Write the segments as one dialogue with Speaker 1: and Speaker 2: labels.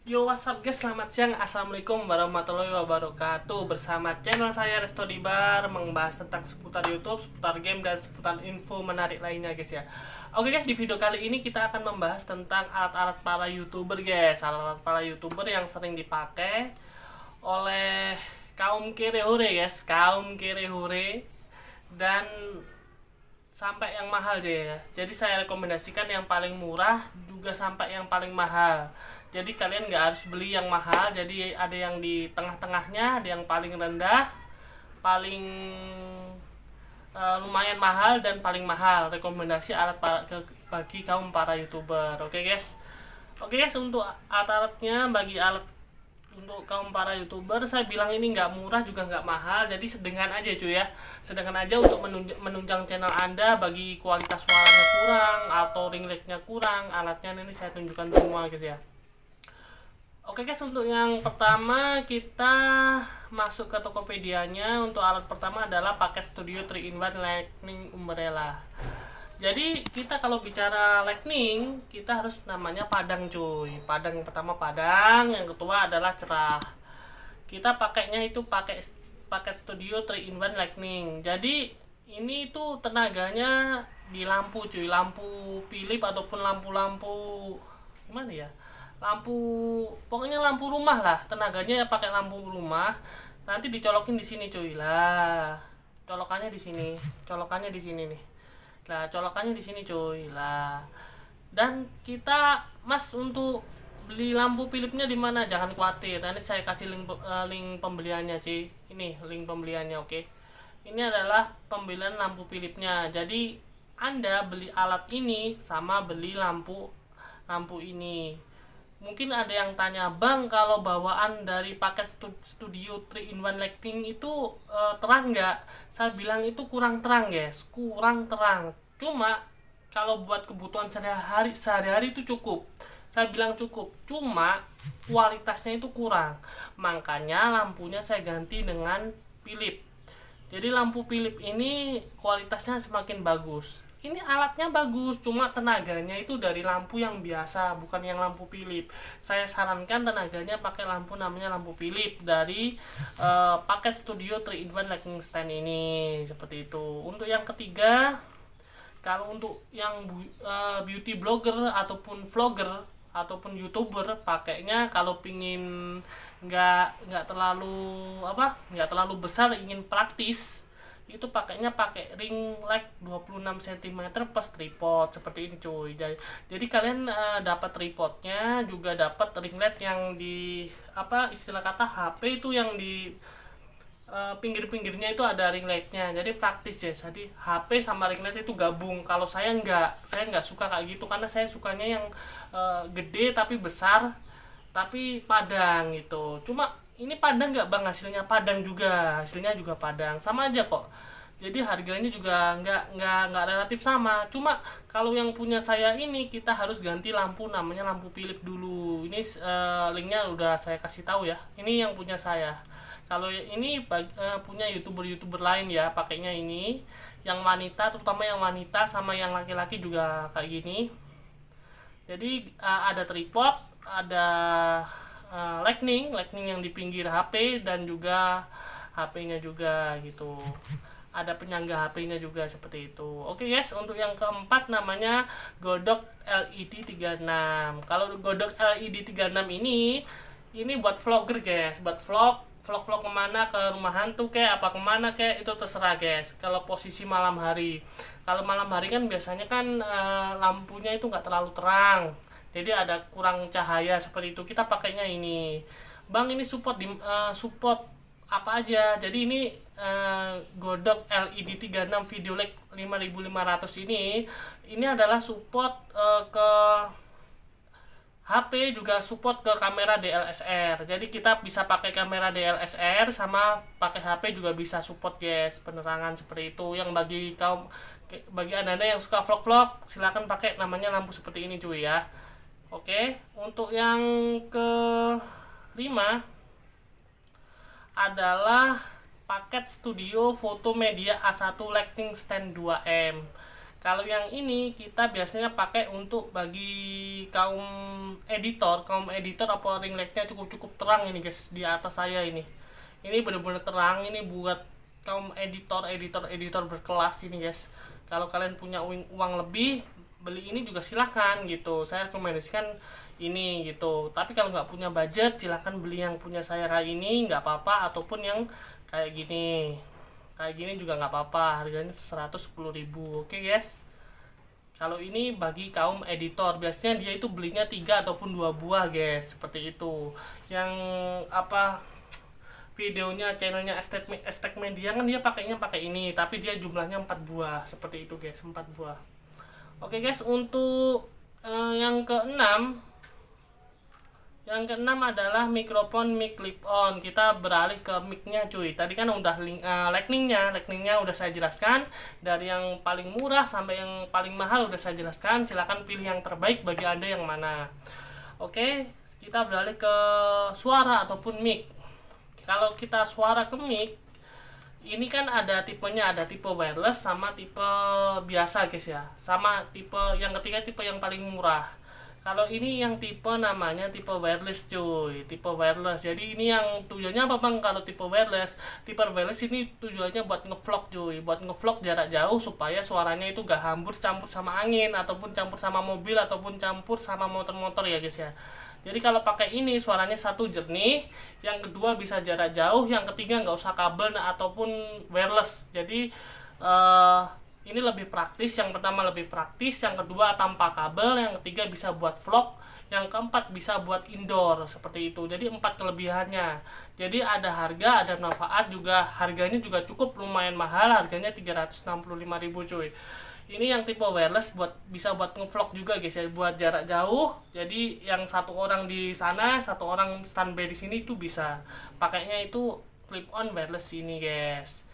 Speaker 1: Yo, what's up guys, selamat siang, assalamualaikum warahmatullahi wabarakatuh. Bersama channel saya Resto Dibar, membahas tentang seputar YouTube, seputar game, dan seputar info menarik lainnya guys ya. Oke guys, di video kali ini kita akan membahas tentang alat-alat para YouTuber guys. Alat-alat para YouTuber yang sering dipakai oleh kaum kere-hore guys, kaum kere-hore. Dan sampai yang mahal deh ya. Jadi saya rekomendasikan yang paling murah juga sampai yang paling mahal. Jadi kalian nggak harus beli yang mahal. Jadi ada yang di tengah-tengahnya, ada yang paling rendah, paling lumayan mahal, dan paling mahal. Rekomendasi alat bagi kaum para YouTuber. Oke guys. Oke guys, untuk alat-alatnya bagi alat untuk kaum para YouTuber, saya bilang ini nggak murah juga nggak mahal, jadi sedengan aja cuy ya, sedengan aja untuk menunjang channel Anda. Bagi kualitas suaranya kurang atau ring light-nya kurang, alatnya ini saya tunjukkan semua guys ya. Oke guys, untuk yang pertama kita masuk ke Tokopedia-nya. Untuk alat pertama adalah paket Studio 3-in-1 Lightning Umbrella. Jadi kita kalau bicara lightning, kita harus namanya padang cuy. Padang yang pertama padang, yang kedua adalah cerah. Kita pakainya itu pakai Studio 3-in-1 Lightning. Jadi ini tuh tenaganya di lampu cuy, lampu Philips ataupun lampu-lampu gimana ya? Lampu, pokoknya lampu rumah lah. Tenaganya ya pakai lampu rumah. Nanti dicolokin di sini cuy. Lah, colokannya di sini. Colokannya di sini nih. Nah, colokannya di sini cuy. Lah. Dan kita Mas untuk beli lampu Philipsnya di mana? Jangan khawatir. Nanti saya kasih link pembeliannya, cuy. Ini link pembeliannya, oke. Ini adalah pembelian lampu Philipsnya. Jadi Anda beli alat ini sama beli lampu ini. Mungkin ada yang tanya, "Bang, kalau bawaan dari paket Studio 3-in-1 Lighting itu terang nggak?" Saya bilang itu kurang terang guys, kurang terang. Cuma kalau buat kebutuhan sehari-hari itu cukup. Saya bilang cukup, cuma kualitasnya itu kurang. Makanya lampunya saya ganti dengan Philips. Jadi lampu Philips ini kualitasnya semakin bagus. Ini alatnya bagus, cuma tenaganya itu dari lampu yang biasa, bukan yang lampu Philips. Saya sarankan tenaganya pakai lampu namanya lampu Philips dari paket Studio 3-in-1 Lighting Stand ini, seperti itu. Untuk yang ketiga, kalau untuk yang beauty blogger ataupun vlogger ataupun YouTuber, pakainya kalau pingin nggak terlalu besar, ingin praktis, itu pakainya pakai ring light 26 cm plus tripod seperti ini cuy. Jadi kalian dapat tripodnya, juga dapat ring light yang di istilah kata HP itu yang di pinggir-pinggirnya itu ada ring lightnya. Jadi praktis ya. Jadi HP sama ring light itu gabung. Kalau saya nggak suka kayak gitu, karena saya sukanya yang gede tapi besar tapi padang gitu. Cuma ini padang nggak bang? Hasilnya padang juga, hasilnya juga padang, sama aja kok. Jadi harganya juga nggak relatif sama. Cuma kalau yang punya saya ini, kita harus ganti lampu namanya lampu Philips dulu. Ini linknya udah saya kasih tahu ya. Ini yang punya saya. Kalau ini punya youtuber lain ya, pakainya ini. Yang wanita, terutama yang wanita sama yang laki-laki juga kayak gini. Jadi ada tripod, ada lightning yang di pinggir HP, dan juga HP-nya juga gitu. Ada penyangga HP-nya juga seperti itu. Oke guys, untuk yang keempat namanya Godok LED 36. Kalau Godok LED 36 ini buat vlogger guys, buat vlog kemana, ke rumah hantu kayak apa kemana kayak, itu terserah guys. Kalau posisi malam hari, kalau malam hari kan biasanya kan lampunya itu nggak terlalu terang, jadi ada kurang cahaya seperti itu. Kita pakainya ini, bang, ini support apa aja. Jadi ini Godok LED 36 Video Lake 5500 ini adalah support ke HP, juga support ke kamera DSLR. Jadi kita bisa pakai kamera DSLR sama pakai HP juga bisa support guys, penerangan seperti itu. Yang bagi anda yang suka vlog silakan pakai namanya lampu seperti ini cuy ya. Oke, untuk yang kelima adalah paket Studio Foto Media A1 Lighting Stand 2M. Kalau yang ini kita biasanya pakai untuk bagi kaum editor apa ring lightnya cukup terang ini guys, di atas saya ini bener-bener terang. Ini buat kaum editor berkelas ini guys. Kalau kalian punya uang lebih, beli ini juga silahkan gitu, saya rekomendasikan ini gitu. Tapi kalau nggak punya budget, silahkan beli yang punya saya kayak ini, nggak apa-apa, ataupun yang kayak gini juga nggak apa-apa, harganya 110.000. Oke guys, kalau ini bagi kaum editor, biasanya dia itu belinya 3 ataupun 2 buah guys, seperti itu. Yang apa, videonya channelnya Estek Media kan dia pakainya pakai ini, tapi dia jumlahnya 4 buah seperti itu guys, 4 buah. Oke guys, untuk yang keenam adalah mikrofon mic clip on. Kita beralih ke mic-nya cuy. Tadi kan udah lightning-nya udah saya jelaskan, dari yang paling murah sampai yang paling mahal udah saya jelaskan. Silahkan pilih yang terbaik bagi Anda yang mana. Oke, kita beralih ke suara ataupun mic. Kalau kita suara ke mic, ini kan ada tipenya, ada tipe wireless sama tipe biasa guys ya. Sama tipe yang ketiga, tipe yang paling murah. Kalau ini yang tipe namanya tipe wireless cuy, tipe wireless. Jadi ini yang tujuannya apa bang kalau tipe wireless? Tipe wireless ini tujuannya buat ngevlog cuy, buat ngevlog jarak jauh supaya suaranya itu gak hambur campur sama angin, ataupun campur sama mobil, ataupun campur sama motor-motor ya guys ya. Jadi kalau pakai ini suaranya satu jernih, yang kedua bisa jarak jauh, yang ketiga nggak usah kabel ataupun wireless. Jadi ini lebih praktis. Yang pertama lebih praktis, yang kedua tanpa kabel, yang ketiga bisa buat vlog, yang keempat bisa buat indoor seperti itu. Jadi 4 kelebihannya. Jadi ada harga, ada manfaat juga. Harganya juga cukup lumayan mahal, harganya 365.000 cuy. Ini yang tipe wireless bisa buat ngevlog juga guys ya, buat jarak jauh. Jadi yang satu orang di sana, satu orang standby di sini itu bisa pakainya itu clip on wireless ini guys.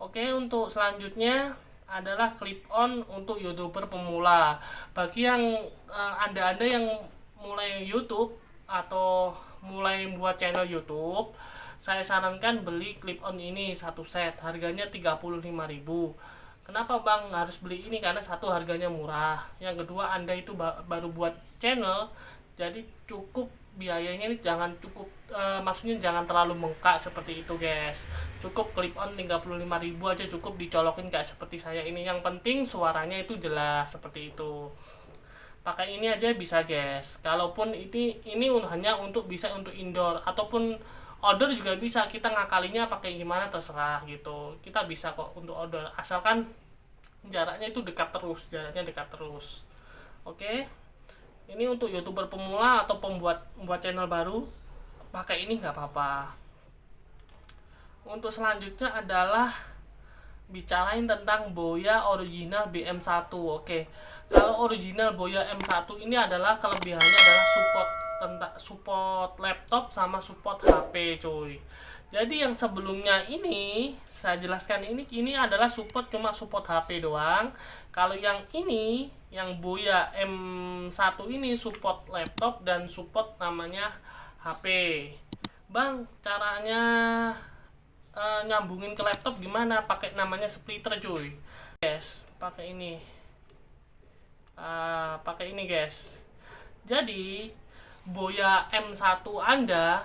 Speaker 1: Oke, untuk selanjutnya adalah clip on untuk YouTuber pemula. Bagi yang anda yang mulai YouTube atau mulai buat channel YouTube, saya sarankan beli clip on ini satu set, harganya 35.000. Kenapa bang harus beli ini? Karena satu, harganya murah, yang kedua Anda itu baru buat channel, jadi cukup biayanya ini maksudnya jangan terlalu bengkak seperti itu guys. Cukup clip on 35.000 aja, cukup dicolokin kayak seperti saya ini. Yang penting suaranya itu jelas seperti itu. Pakai ini aja bisa guys. Kalaupun ini hanya bisa untuk indoor ataupun outdoor juga bisa. Kita ngakalinya pakai gimana terserah gitu. Kita bisa kok untuk outdoor, asalkan jaraknya itu dekat terus. Oke. Ini untuk YouTuber pemula atau pembuat channel baru, pakai ini nggak apa-apa. Untuk selanjutnya adalah bicarain tentang Boya original BM1. Oke. Kalau original Boya M1 ini adalah kelebihannya adalah support laptop sama support HP cuy. Jadi yang sebelumnya ini saya jelaskan, ini adalah cuma support HP doang. Kalau yang ini, yang Boya M1 ini support laptop dan support namanya HP. Bang, caranya nyambungin ke laptop gimana? Pakai namanya splitter cuy. Guys, pakai ini. Pakai ini guys. Jadi Boya M1 Anda,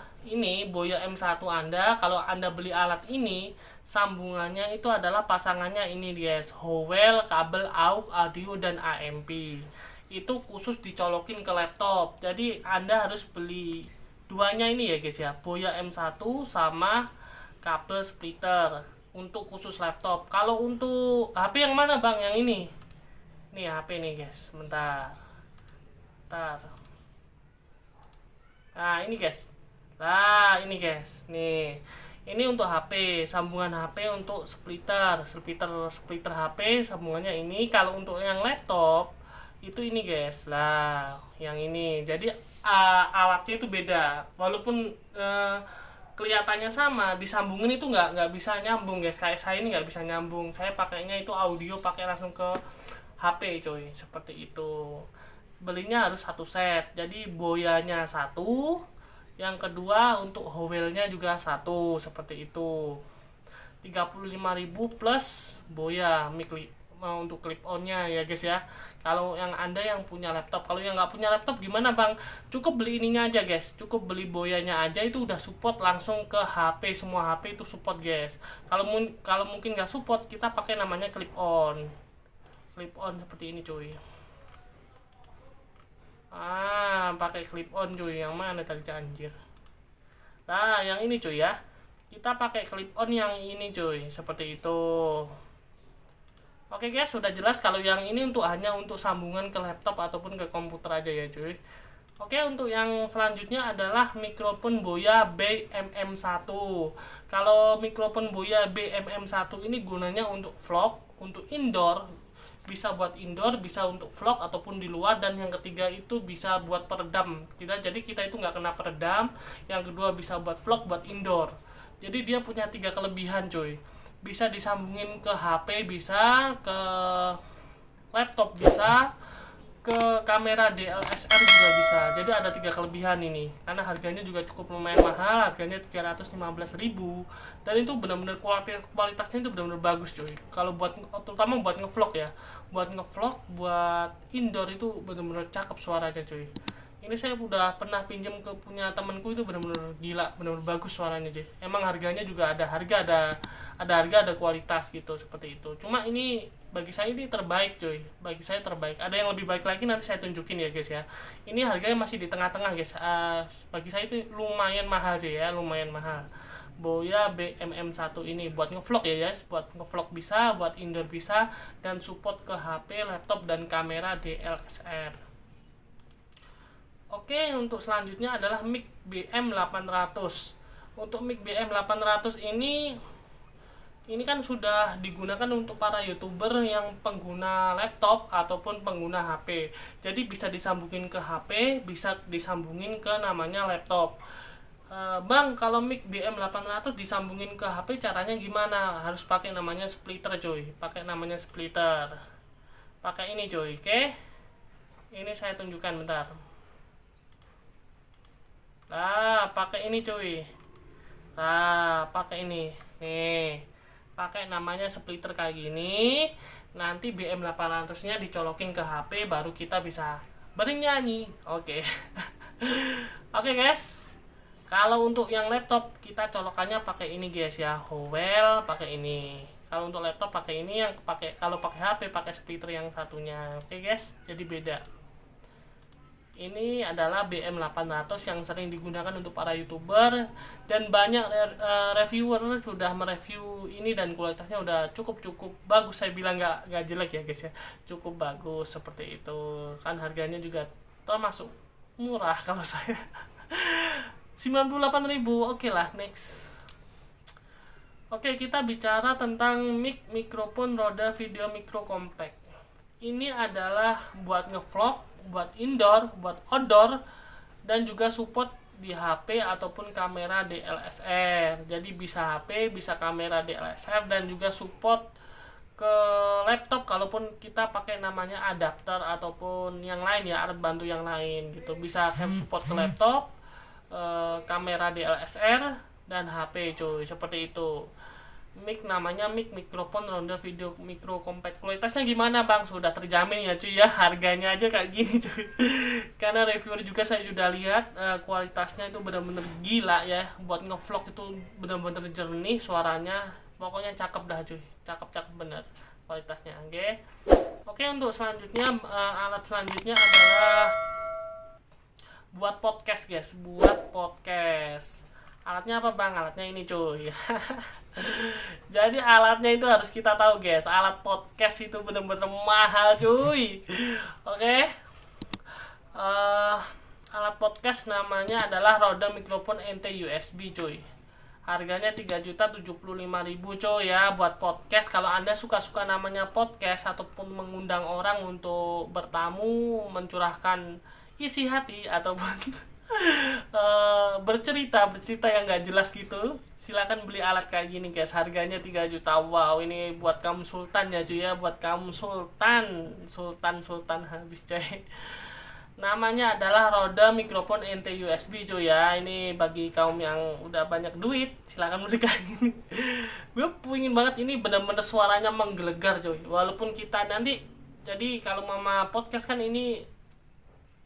Speaker 1: kalau Anda beli alat ini, sambungannya itu adalah pasangannya ini guys, Howell, kabel AUX, audio dan AMP. Itu khusus dicolokin ke laptop. Jadi Anda harus beli duanya ini ya guys ya, Boya M1 sama kabel splitter untuk khusus laptop. Kalau untuk HP yang mana bang? Yang ini. Nih HP nih guys, bentar. Nah ini guys. Nih. Ini untuk HP, sambungan HP untuk splitter HP, sambungannya ini. Kalau untuk yang laptop itu ini guys. Lah, yang ini. Jadi alatnya itu beda. Walaupun kelihatannya sama, disambungin itu nggak bisa nyambung guys. Kayak saya ini nggak bisa nyambung. Saya pakainya itu audio, pakai langsung ke HP coy, seperti itu. Belinya harus satu set. Jadi boyanya satu, yang kedua untuk Howell-nya juga satu, seperti itu. 35.000 plus boya untuk clip onnya ya guys ya. Kalau yang anda yang punya laptop, kalau yang nggak punya laptop gimana bang? Cukup beli ininya aja guys, cukup beli boyanya aja, itu udah support langsung ke HP, semua HP itu support guys. Kalau mungkin nggak support, kita pakai namanya clip on seperti ini cuy. Pakai clip on cuy, yang mana tadi anjir. Nah yang ini cuy ya, kita pakai clip on yang ini cuy, seperti itu. Oke guys, sudah jelas kalau yang ini hanya untuk sambungan ke laptop ataupun ke komputer aja ya cuy. Oke, untuk yang selanjutnya adalah mikrofon Boya BMM1. Kalau mikrofon Boya BMM1 ini gunanya untuk vlog, untuk indoor, bisa buat indoor, bisa untuk vlog ataupun di luar, dan yang ketiga itu bisa buat peredam. Jadi kita itu nggak kena peredam. Yang kedua bisa buat vlog, buat indoor. Jadi dia punya 3 kelebihan cuy. Bisa disambungin ke HP, bisa ke laptop, bisa ke kamera DSLR juga bisa. Jadi ada 3 kelebihan ini. Karena harganya juga cukup lumayan mahal, harganya 315.000, dan itu benar-benar kualitasnya itu benar-benar bagus cuy. Kalau terutama buat ngevlog ya. Buat ngevlog, buat indoor itu benar-benar cakep suaranya cuy. Ini saya udah pernah pinjam ke punya temanku, itu benar-benar gila, benar-benar bagus suaranya cuy. Emang harganya juga ada harga, ada kualitas gitu, seperti itu. Cuma ini bagi saya ini terbaik cuy, bagi saya terbaik. Ada yang lebih baik lagi, nanti saya tunjukin ya guys ya. Ini harganya masih di tengah-tengah guys. Bagi saya itu lumayan mahal deh ya, lumayan mahal. Boya BMM1 ini buat ngevlog ya guys, buat ngevlog bisa, buat indoor bisa, dan support ke HP, laptop, dan kamera DSLR. Oke, untuk selanjutnya adalah mic BM800. Untuk mic BM800 ini kan sudah digunakan untuk para YouTuber yang pengguna laptop ataupun pengguna HP. Jadi bisa disambungin ke HP, bisa disambungin ke namanya laptop. Bang, kalau mic BM800 disambungin ke HP caranya gimana? Harus pakai namanya splitter cuy. Pakai namanya splitter. Pakai ini cuy, oke? Ini saya tunjukkan bentar. Pakai ini cuy. Pakai ini. Nih. Pakai namanya splitter kayak gini. Nanti BM800-nya dicolokin ke HP, baru kita bisa bernyanyi. Oke. Oke guys. Kalau untuk yang laptop kita colokannya pakai ini guys ya. Howell pakai ini. Kalau untuk laptop pakai ini, kalau pakai HP pakai splitter yang satunya. Oke guys, jadi beda. Ini adalah BM800 yang sering digunakan untuk para YouTuber, dan banyak reviewer sudah mereview ini, dan kualitasnya udah cukup bagus. Saya bilang nggak jelek ya guys ya, cukup bagus seperti itu. Kan harganya juga termasuk murah kalau saya. 98.000. Oke lah, next. Oke, kita bicara tentang mikrofon roda video micro compact. Ini adalah buat ngevlog, buat indoor, buat outdoor, dan juga support di HP ataupun kamera DSLR. Jadi bisa HP, bisa kamera DSLR, dan juga support ke laptop kalaupun kita pakai namanya adapter ataupun yang lain ya, alat bantu yang lain gitu. Bisa support ke laptop, kamera DSLR, dan HP cuy, seperti itu. Namanya mikrofon ronda video micro compact. Kualitasnya gimana bang? Sudah terjamin ya cuy ya, harganya aja kayak gini cuy. Karena reviewer juga saya sudah lihat, kualitasnya itu benar-benar gila ya. Buat ngevlog itu benar-benar jernih suaranya, pokoknya cakep dah cuy, cakep bener kualitasnya. Oke, untuk selanjutnya, alat selanjutnya adalah buat podcast guys, buat podcast. Alatnya apa bang? Alatnya ini cuy. Jadi alatnya itu harus kita tahu guys. Alat podcast itu bener-bener mahal cuy. Oke. Alat podcast namanya adalah Rode mikrofon NT USB cuy. Harganya 3.075.000 cuy ya, buat podcast. Kalau Anda suka-suka namanya podcast ataupun mengundang orang untuk bertamu, mencurahkan isi hati ataupun bercerita yang gak jelas gitu, silakan beli alat kayak gini guys. Harganya 3 juta. Wow, ini buat kamu sultan ya cuy ya, buat kamu sultan habis coy. Namanya adalah roda mikrofon NT USB cuy ya. Ini bagi kaum yang udah banyak duit, silakan beli kayak gini. Gue pingin banget, ini bener-bener suaranya menggelegar cuy. Walaupun kita nanti, jadi kalau mama podcast kan ini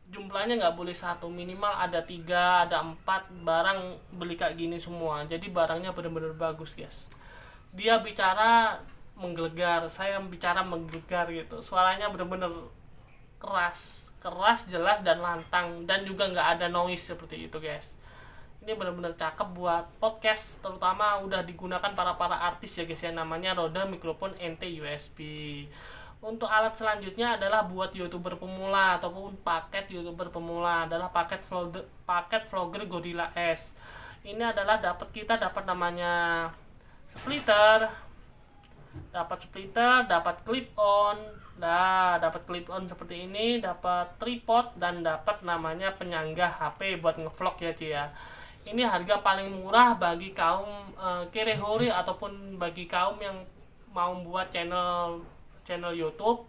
Speaker 1: jumlahnya nggak boleh satu, minimal ada 3, ada 4 barang beli kayak gini semua. Jadi barangnya bener-bener bagus guys. Dia bicara menggelegar, saya bicara menggelegar gitu. Suaranya bener-bener keras, jelas dan lantang, dan juga nggak ada noise seperti itu guys. Ini benar-benar cakep buat podcast, terutama udah digunakan para artis ya guys ya. Namanya roda mikrofon NT USB. Untuk alat selanjutnya adalah buat youtuber pemula ataupun paket youtuber pemula, adalah paket vlogger Gorilla S. Ini adalah kita dapat namanya splitter, dapat clip on. Nah, dapat clip on seperti ini, dapat tripod, dan dapat namanya penyangga HP buat ngevlog ya cuy ya. Ini harga paling murah bagi kaum kerehore ataupun bagi kaum yang mau buat channel YouTube.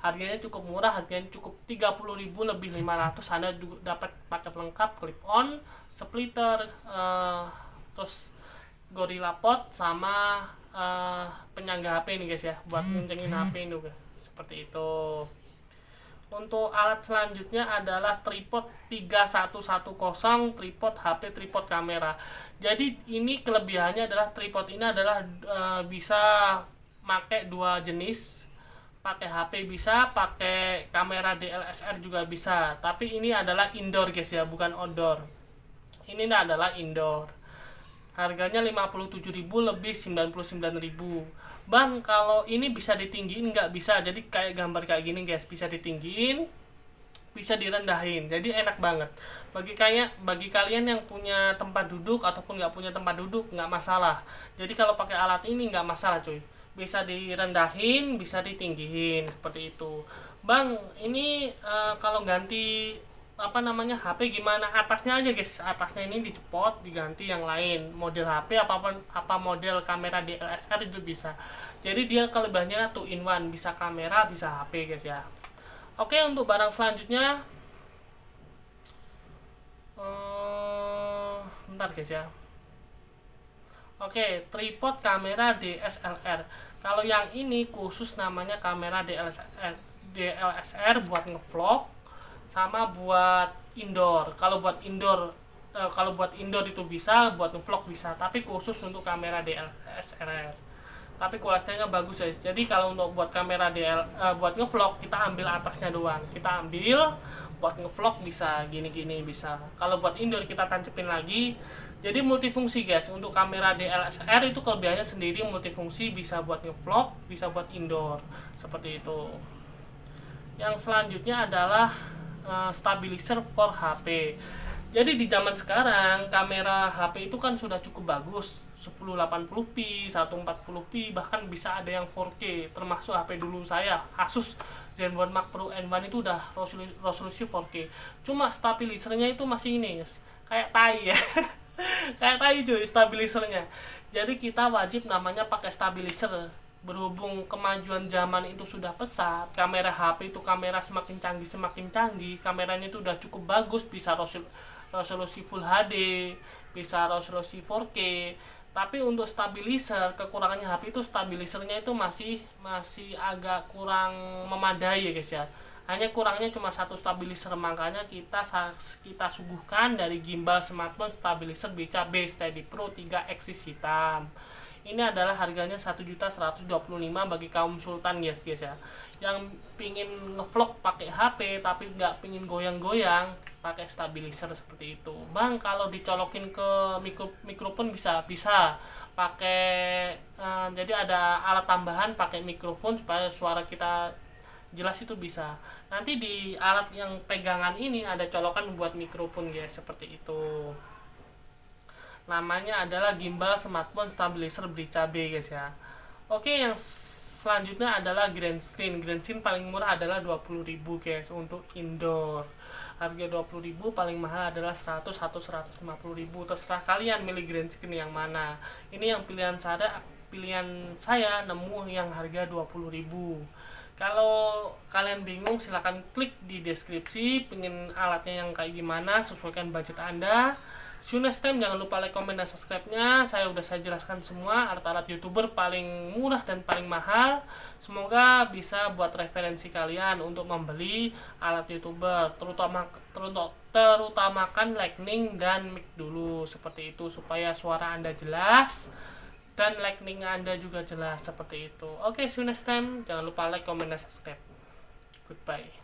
Speaker 1: Harganya cukup murah, harganya cukup 30.000 lebih 500. Anda juga dapat paket lengkap, clip on, splitter, terus Gorilla Pod sama penyangga HP nih guys ya, buat ngencengin HP ini guys. Seperti itu. Untuk alat selanjutnya adalah tripod 3110, tripod HP, tripod kamera. Jadi ini kelebihannya adalah tripod ini adalah bisa pakai 2 jenis, pakai HP bisa, pakai kamera DSLR juga bisa. Tapi ini adalah indoor guys ya, bukan outdoor. Ini adalah indoor. Harganya 57.000 lebih 99.000. Bang, kalau ini bisa ditinggiin nggak? Bisa. Jadi kayak gambar kayak gini guys, bisa ditinggiin, bisa direndahin. Jadi enak banget. Bagi kalian yang punya tempat duduk ataupun nggak punya tempat duduk, nggak masalah. Jadi kalau pakai alat ini nggak masalah cuy. Bisa direndahin, bisa ditinggiin seperti itu. Bang, ini kalau ganti HP gimana? Atasnya aja guys, atasnya ini dicopot, diganti yang lain, model HP apa model kamera DSLR itu bisa. Jadi dia kelebihannya 2 in 1, bisa kamera bisa HP guys ya. Oke, untuk barang selanjutnya bentar guys ya. Oke, tripod kamera DSLR. Kalau yang ini khusus namanya kamera DSLR buat ngevlog sama buat indoor. Kalau buat indoor itu bisa, buat ngevlog bisa, tapi khusus untuk kamera DSLR. Tapi kualitasnya bagus guys. Jadi kalau untuk buat kamera buat ngevlog kita ambil atasnya doang. Kita ambil buat ngevlog bisa gini-gini bisa. Kalau buat indoor kita tancepin lagi. Jadi multifungsi guys. Untuk kamera DSLR itu kelebihannya sendiri multifungsi, bisa buat ngevlog, bisa buat indoor. Seperti itu. Yang selanjutnya adalah stabilizer for HP. Jadi di zaman sekarang kamera HP itu kan sudah cukup bagus, 1080p, 140p, bahkan bisa ada yang 4K. Termasuk HP dulu saya, Asus Zenfone Mark Pro N1 itu udah resolusi 4K. Cuma stabilizernya itu masih ini guys, kayak tai ya. Kayak tai cuy stabilizernya. Jadi kita wajib namanya pakai stabilizer. Berhubung kemajuan zaman itu sudah pesat, kamera HP itu kamera semakin canggih, kameranya itu udah cukup bagus, bisa resolusi Full HD, bisa resolusi 4K. Tapi untuk stabilizer, kekurangannya HP itu stabilizernya itu masih agak kurang memadai ya guys ya. Hanya kurangnya cuma 1 stabilizer, makanya kita suguhkan dari gimbal smartphone stabilizer Beca B Steady Pro 3 Axis hitam. Ini adalah harganya 1.125.000 bagi kaum sultan guys ya. Yang pingin ngevlog pakai HP tapi nggak pingin goyang-goyang, pakai stabilizer seperti itu. Bang, kalau dicolokin ke mikrofon bisa pakai jadi ada alat tambahan pakai mikrofon supaya suara kita jelas, itu bisa. Nanti di alat yang pegangan ini ada colokan buat mikrofon guys, seperti itu. Namanya adalah gimbal smartphone stabilizer Beca B guys ya. Oke, yang selanjutnya adalah grand screen. Grand screen paling murah adalah 20.000 guys untuk indoor. Harga 20.000, paling mahal adalah 100 atau 150.000. Terserah kalian milih grand screen yang mana. Ini yang pilihan saya nemu yang harga 20.000. Kalau kalian bingung silahkan klik di deskripsi pengen alatnya yang kayak gimana, sesuaikan budget Anda. See you next time, jangan lupa like, comment, dan subscribe-nya. Saya jelaskan semua alat-alat YouTuber paling murah dan paling mahal. Semoga bisa buat referensi kalian untuk membeli alat YouTuber, terutamakan lightning dan mic dulu seperti itu supaya suara Anda jelas dan lightning Anda juga jelas seperti itu. Oke, see you next time. Jangan lupa like, comment, dan subscribe. Goodbye.